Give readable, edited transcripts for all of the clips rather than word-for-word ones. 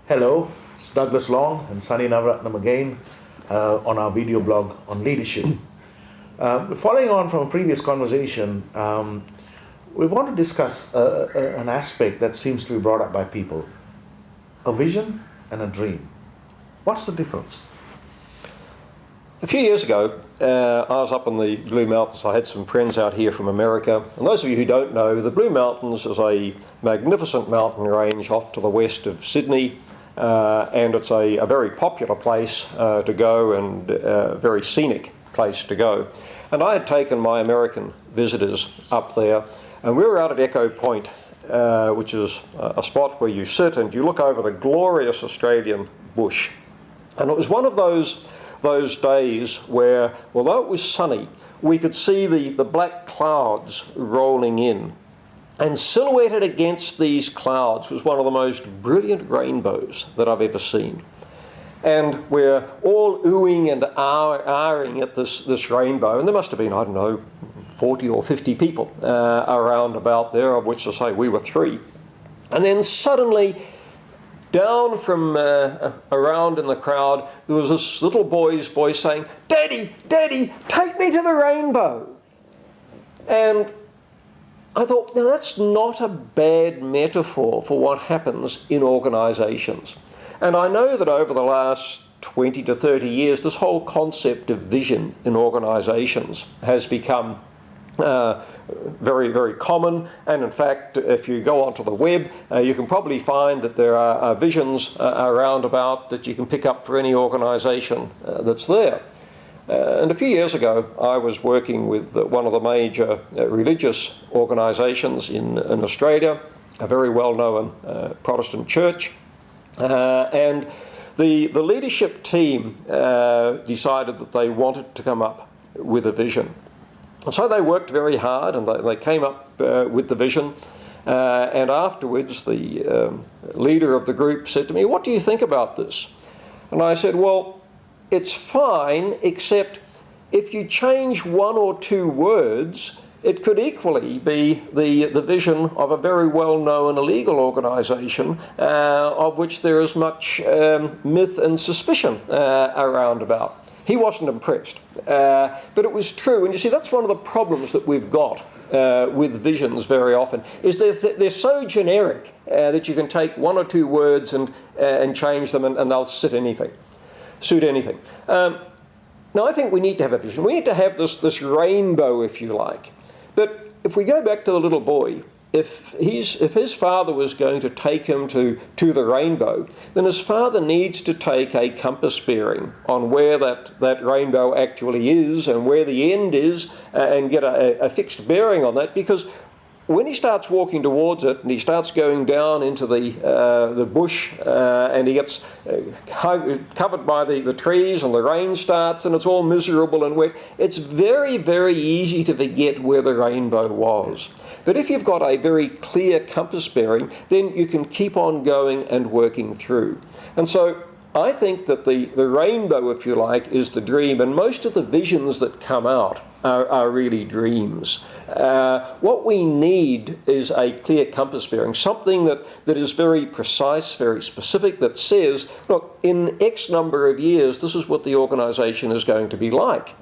Hello, it's Douglas Long and Sunny Navaratnam again on our video blog on leadership. Following on from a previous conversation, we want to discuss an aspect that seems to be brought up by people. A vision and a dream. What's the difference? A few years ago, I was up in the Blue Mountains. I had some friends out here from America. And those of you who don't know, the Blue Mountains is a magnificent mountain range off to the west of Sydney. And it's a very popular place to go and a very scenic place to go. And I had taken my American visitors up there, and we were out at Echo Point, which is a spot where you sit and you look over the glorious Australian bush. And it was one of those days where, although it was sunny, we could see the black clouds rolling in. And silhouetted against these clouds was one of the most brilliant rainbows that I've ever seen. And we're all oohing and ahhing at this rainbow. And there must have been, 40 or 50 people around about there, of which, I say, we were 3. And then suddenly, down from around in the crowd, there was this little boy's voice saying, "Daddy, Daddy, take me to the rainbow." And I thought, now that's not a bad metaphor for what happens in organisations. And I know that over the last 20 to 30 years, this whole concept of vision in organisations has become very, very common. And in fact, if you go onto the web, you can probably find that there are visions around about that you can pick up for any organisation that's there. And a few years ago, I was working with one of the major religious organisations in Australia, a very well-known Protestant church, and the leadership team decided that they wanted to come up with a vision. And so they worked very hard, and they came up with the vision. And afterwards, the leader of the group said to me, "What do you think about this?" And I said, "Well, it's fine, except if you change 1 or 2 words, it could equally be the vision of a very well-known illegal organisation of which there is much myth and suspicion around about." He wasn't impressed, but it was true. And you see, that's one of the problems that we've got with visions very often, is they're so generic that you can take 1 or 2 words and change them and they'll suit anything. Now, I think we need to have a vision. We need to have this rainbow, if you like. But if we go back to the little boy, if his father was going to take him to the rainbow, then his father needs to take a compass bearing on where that rainbow actually is and where the end is, and get a fixed bearing on that, because when he starts walking towards it and he starts going down into the bush and he gets covered by the trees and the rain starts and it's all miserable and wet, it's very, very easy to forget where the rainbow was. But if you've got a very clear compass bearing, then you can keep on going and working through. And so I think that the rainbow, if you like, is the dream, and most of the visions that come out are really dreams. What we need is a clear compass bearing, something that is very precise, very specific, that says, look, in X number of years, this is what the organisation is going to be like.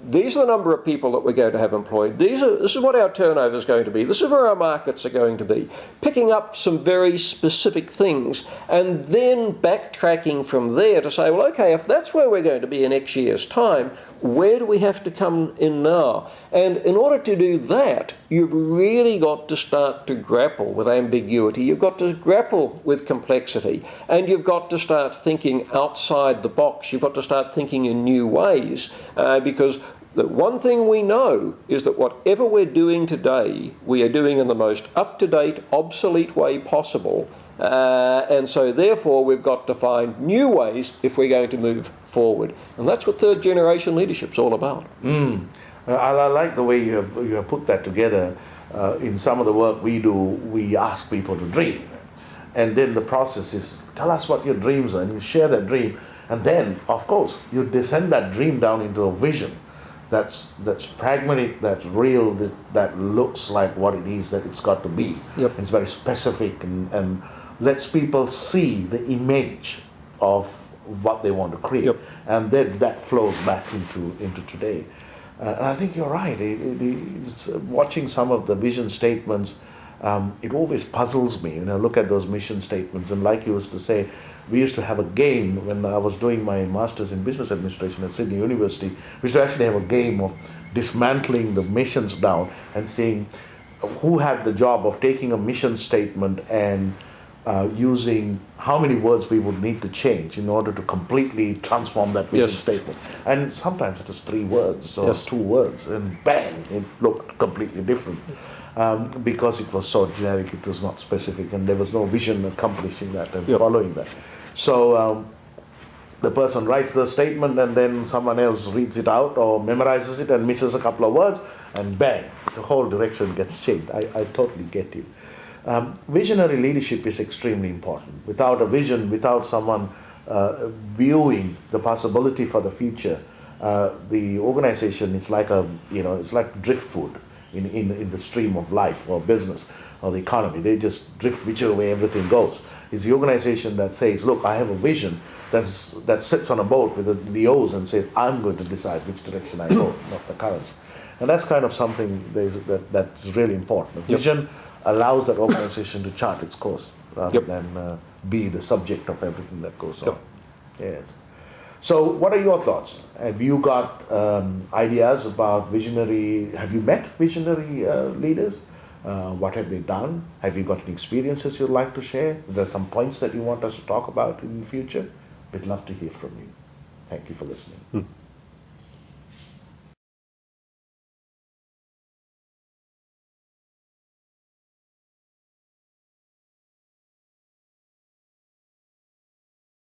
These are the number of people that we're going to have employed. This is what our turnover is going to be. This is where our markets are going to be. Picking up some very specific things and then backtracking from there to say, well, okay, if that's where we're going to be in X years' time, where do we have to come in now? And in order to do that, you've really got to start to grapple with ambiguity. You've got to grapple with complexity. And you've got to start thinking outside the box. You've got to start thinking in new ways, because the one thing we know is that whatever we're doing today, we are doing in the most up-to-date, obsolete way possible. And so therefore we've got to find new ways if we're going to move forward. And that's what third generation leadership's all about. I like the way you have put that together. In some of the work we do, we ask people to dream. And then the process is, tell us what your dreams are, and you share that dream. And then, of course, you descend that dream down into a vision that's pragmatic, that's real, that looks like what it is that it's got to be. Yep. It's very specific and lets people see the image of what they want to create, Yep. and then that flows back into today. And I think you're right. It's, watching some of the vision statements, it always puzzles me. Look at those mission statements, and like you used to say, we used to have a game when I was doing my master's in business administration at Sydney University. We used to actually have a game of dismantling the missions down and seeing who had the job of taking a mission statement and using how many words we would need to change in order to completely transform that vision Yes. statement. And sometimes it was 3 words or Yes. 2 words, and bang, it looked completely different. Because it was so generic, it was not specific, and there was no vision accomplishing that and Yep. following that. So the person writes the statement, and then someone else reads it out or memorizes it and misses a couple of words, and bang, the whole direction gets changed. I totally get you. Visionary leadership is extremely important. Without a vision, without someone viewing the possibility for the future, the organization is like it's like driftwood in the stream of life or business or the economy. They just drift whichever way everything goes. It's the organization that says, look, I have a vision that sits on a boat with the oars and says, I'm going to decide which direction I go, not the currents. And that's kind of something that's really important. A Yep. vision allows that organization to chart its course rather Yep. than be the subject of everything that goes on. Yep. Yes. So what are your thoughts? Have you got ideas about visionary, have you met visionary leaders? What have they done? Have you got any experiences you'd like to share? Is there some points that you want us to talk about in the future? We'd love to hear from you. Thank you for listening.